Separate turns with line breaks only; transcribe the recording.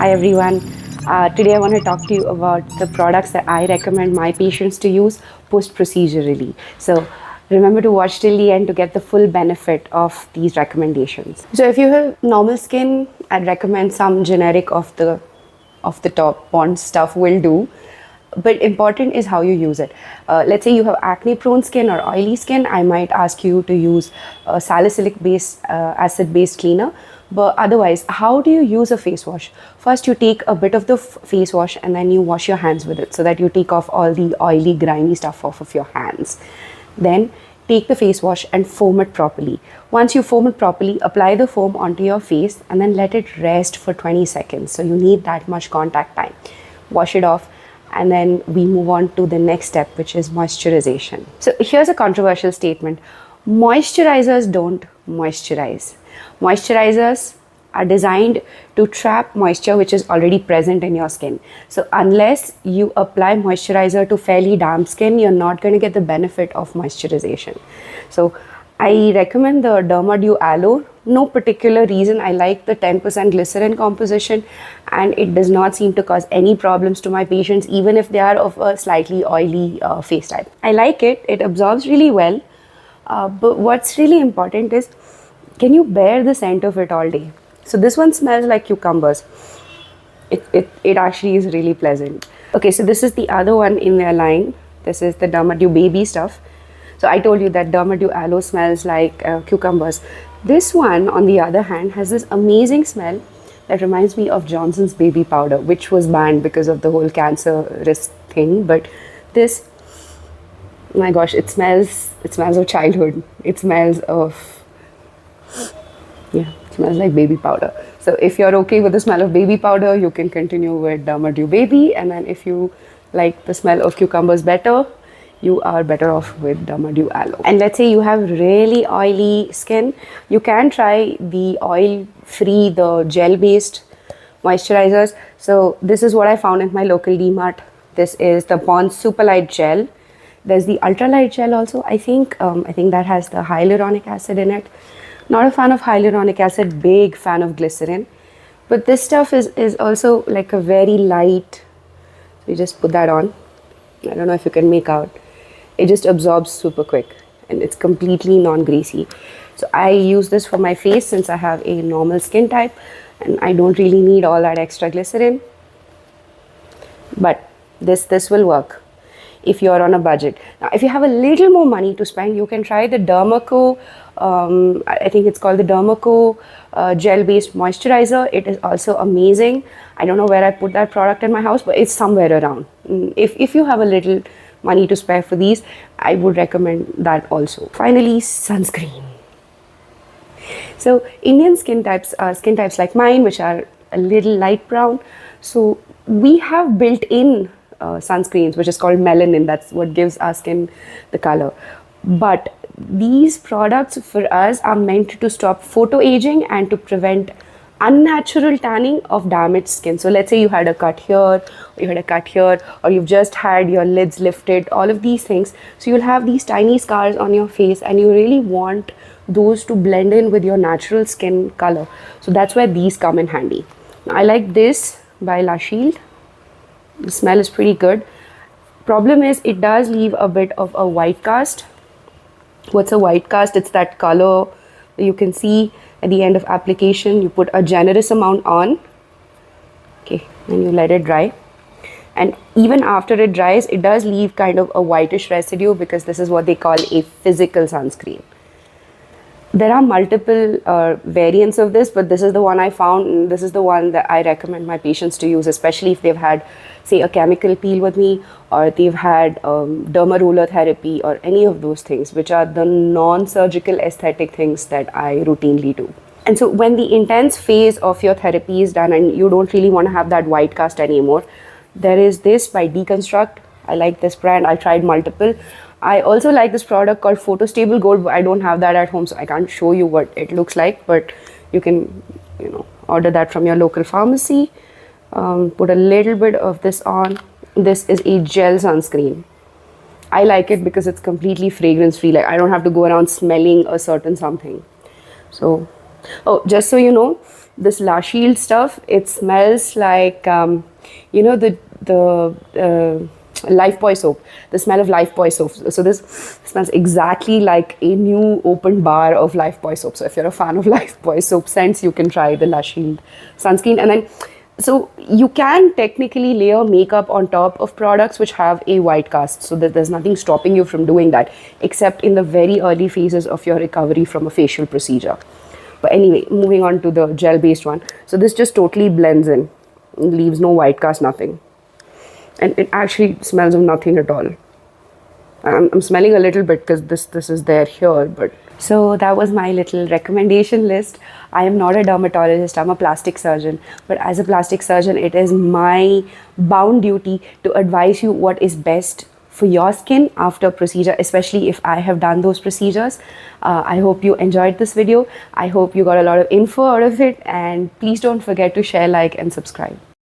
Hi everyone. Today I want to talk to you about the products that I recommend my patients to use post-procedurally. So remember to watch till the end to get the full benefit of these recommendations. So if you have normal skin, I'd recommend some generic of the top Bond stuff will do. But important is how you use it. Let's say you have acne prone skin or oily skin, I might ask you to use a salicylic based acid based cleaner. But otherwise, how do you use a face wash? First, you take a bit of the face wash and then you wash your hands with it so that you take off all the oily, grimy stuff off of your hands. Then take the face wash and foam it properly. Once you foam it properly, apply the foam onto your face and then let it rest for 20 seconds. So you need that much contact time. Wash it off, and then we move on to the next step, which is moisturization. So here's a controversial statement. Moisturizers don't moisturize. Moisturizers are designed to trap moisture which is already present in your skin. So unless you apply moisturizer to fairly damp skin, you're not going to get the benefit of moisturization. So I recommend the Derma Aloe. No particular reason. I like the 10% glycerin composition, and it does not seem to cause any problems to my patients, even if they are of a slightly oily face type. I like it. It absorbs really well. But what's really important is, can you bear the scent of it all day? So this one smells like cucumbers. It actually is really pleasant. Okay, so this is the other one in their line. This is the Derma Baby stuff. So I told you that Derma Aloe smells like cucumbers. This one, on the other hand, has this amazing smell that reminds me of Johnson's baby powder, which was banned because of the whole cancer risk thing. But this, my gosh, it smells of childhood. It smells like baby powder. So if you're okay with the smell of baby powder, you can continue with Derma Baby. And then if you like the smell of cucumbers better, you are better off with Derma Aloe. And let's say you have really oily skin, you can try the oil-free, the gel-based moisturizers. So this is what I found in my local DMart. This is the Pond's Superlight Gel. There's the Ultralight Gel also. I think that has the hyaluronic acid in it. Not a fan of hyaluronic acid, big fan of glycerin. But this stuff is also like a very light. So you just put that on. I don't know if you can make out. It just absorbs super quick and it's completely non-greasy. So I use this for my face since I have a normal skin type and I don't really need all that extra glycerin. But this will work if you're on a budget. Now, if you have a little more money to spend, you can try the Dermaco, I think it's called the Dermaco gel-based moisturizer. It is also amazing. I don't know where I put that product in my house, but it's somewhere around. If you have a little money to spare for these, I would recommend that also. Finally, sunscreen. So Indian skin types like mine, which are a little light brown, so we have built-in sunscreens, which is called melanin. That's what gives our skin the color. But these products for us are meant to stop photoaging and to prevent unnatural tanning of damaged skin. So let's say you had a cut here, or you had a cut here, or you've just had your lids lifted, all of these things. So you'll have these tiny scars on your face and you really want those to blend in with your natural skin color. So that's where these come in handy. Now, I like this by La Shield. The smell is pretty good. Problem is it does leave a bit of a white cast. What's a white cast? It's that color that you can see at the end of application. You put a generous amount on, okay, and you let it dry. And even after it dries, it does leave kind of a whitish residue because this is what they call a physical sunscreen. There are multiple variants of this, but this is the one I found, and this is the one that I recommend my patients to use, especially if they've had, say, a chemical peel with me, or they've had derma roller therapy, or any of those things, which are the non-surgical aesthetic things that I routinely do. And so when the intense phase of your therapy is done and you don't really want to have that white cast anymore, there is this by Deconstruct. I like this brand. I tried multiple. I also like this product called Photo Stable Gold. I don't have that at home, so I can't show you what it looks like, but you can, order that from your local pharmacy. Put a little bit of this on. This is a gel sunscreen. I like it because it's completely fragrance free. Like I don't have to go around smelling a certain something. So, oh, just so you know, this La Shield stuff, it smells like, the Lifebuoy soap, the smell of Lifebuoy soap. So this smells exactly like a new open bar of Lifebuoy soap. So if you're a fan of Lifebuoy soap scents, you can try the La Shield sunscreen. And then, so you can technically layer makeup on top of products which have a white cast, so that there's nothing stopping you from doing that, except in the very early phases of your recovery from a facial procedure. But anyway, moving on to the gel-based one. So this just totally blends in, leaves no white cast, nothing. And it actually smells of nothing at all. I'm smelling a little bit because this is there here, but so that was my little recommendation list. I am not a dermatologist, I'm a plastic surgeon, but as a plastic surgeon, it is my bound duty to advise you what is best for your skin after procedure, especially if I have done those procedures. I hope you enjoyed this video. I hope you got a lot of info out of it, and please don't forget to share, like, and subscribe.